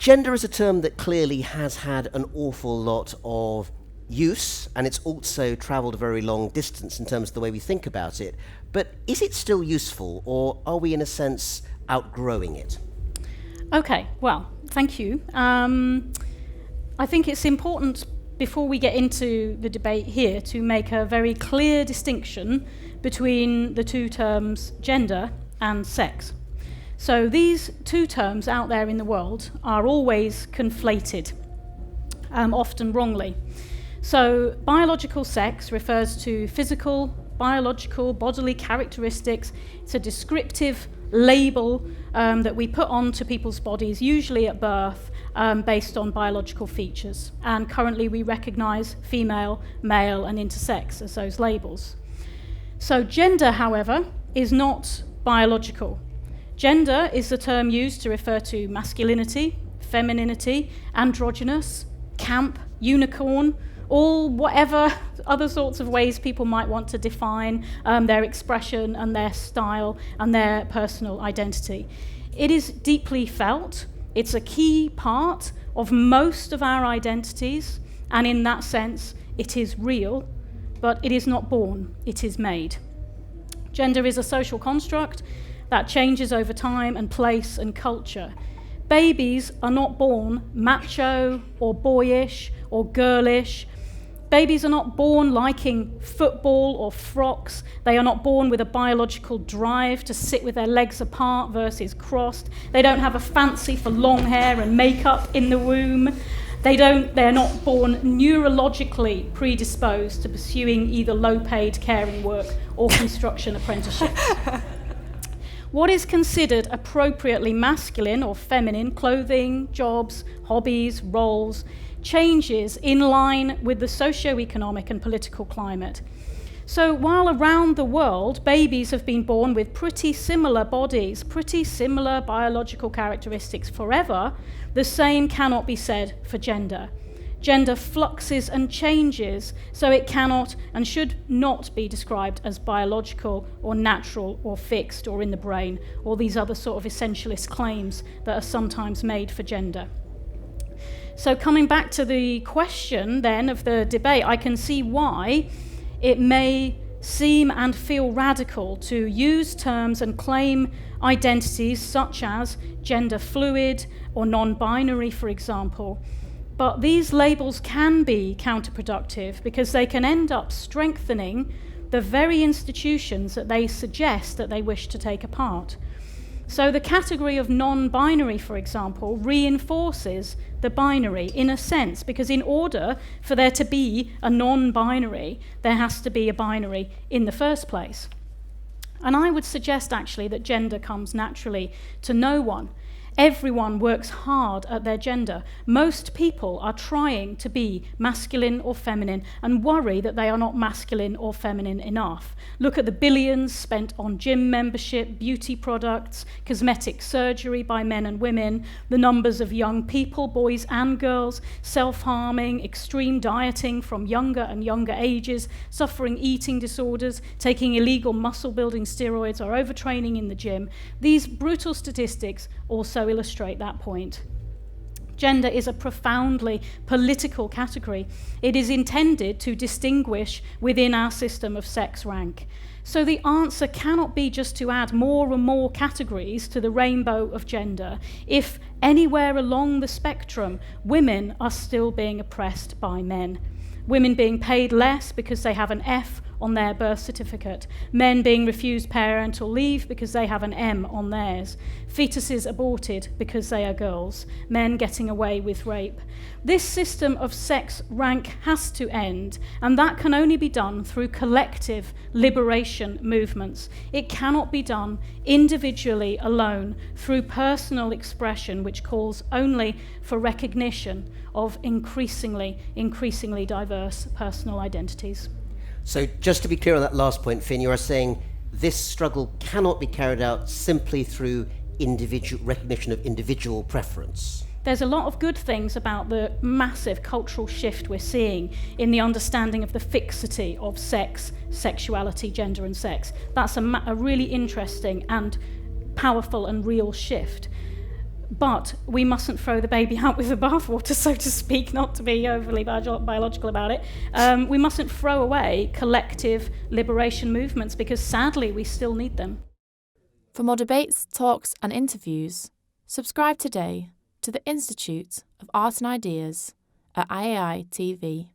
Gender is a term that clearly has had an awful lot of use, and it's also travelled a very long distance in terms of the way we think about it. But is it still useful, or are we in a sense outgrowing it? Okay, well, thank you. I think it's important, before we get into the debate here, to make a very clear distinction between the two terms gender and sex. So these two terms out there in the world are always conflated, often wrongly. So biological sex refers to physical, biological, bodily characteristics. It's a descriptive label that we put onto people's bodies, usually at birth, based on biological features. And currently we recognize female, male, and intersex as those labels. So gender, however, is not biological. Gender is the term used to refer to masculinity, femininity, androgynous, camp, unicorn, all whatever other sorts of ways people might want to define their expression and their style and their personal identity. It is deeply felt. It's a key part of most of our identities, and in that sense, it is real, but it is not born, it is made. Gender is a social construct that changes over time and place and culture. Babies are not born macho or boyish or girlish. Babies are not born liking football or frocks. They are not born with a biological drive to sit with their legs apart versus crossed. They don't have a fancy for long hair and makeup in the womb. They're not born neurologically predisposed to pursuing either low-paid caring work or construction apprenticeships. What is considered appropriately masculine or feminine, clothing, jobs, hobbies, roles, changes in line with the socio-economic and political climate. So while around the world babies have been born with pretty similar bodies, pretty similar biological characteristics forever, the same cannot be said for gender. Gender fluxes and changes, so it cannot and should not be described as biological or natural or fixed or in the brain, or these other sort of essentialist claims that are sometimes made for gender. So coming back to the question then of the debate, I can see why it may seem and feel radical to use terms and claim identities such as gender fluid or non-binary, for example. But these labels can be counterproductive because they can end up strengthening the very institutions that they suggest that they wish to take apart. So the category of non-binary, for example, reinforces the binary in a sense, because in order for there to be a non-binary, there has to be a binary in the first place. And I would suggest actually that gender comes naturally to no one. Everyone works hard at their gender. Most people are trying to be masculine or feminine and worry that they are not masculine or feminine enough. Look at the billions spent on gym membership, beauty products, cosmetic surgery by men and women, the numbers of young people, boys and girls, self-harming, extreme dieting from younger and younger ages, suffering eating disorders, taking illegal muscle-building steroids or overtraining in the gym. These brutal statistics also illustrate that point. Gender is a profoundly political category. It is intended to distinguish within our system of sex rank. So the answer cannot be just to add more and more categories to the rainbow of gender if anywhere along the spectrum women are still being oppressed by men. Women being paid less because they have an F on their birth certificate, men being refused parental leave because they have an M on theirs, fetuses aborted because they are girls, men getting away with rape. This system of sex rank has to end, and that can only be done through collective liberation movements. It cannot be done individually alone through personal expression, which calls only for recognition of increasingly diverse personal identities. So just to be clear on that last point, Finn, you are saying this struggle cannot be carried out simply through recognition of individual preference. There's a lot of good things about the massive cultural shift we're seeing in the understanding of the fixity of sex, sexuality, gender and sex. That's a really interesting and powerful and real shift. But we mustn't throw the baby out with the bathwater, so to speak, not to be overly biological about it. We mustn't throw away collective liberation movements, because sadly we still need them. For more debates, talks and interviews, subscribe today to the Institute of Art and Ideas at IAI TV.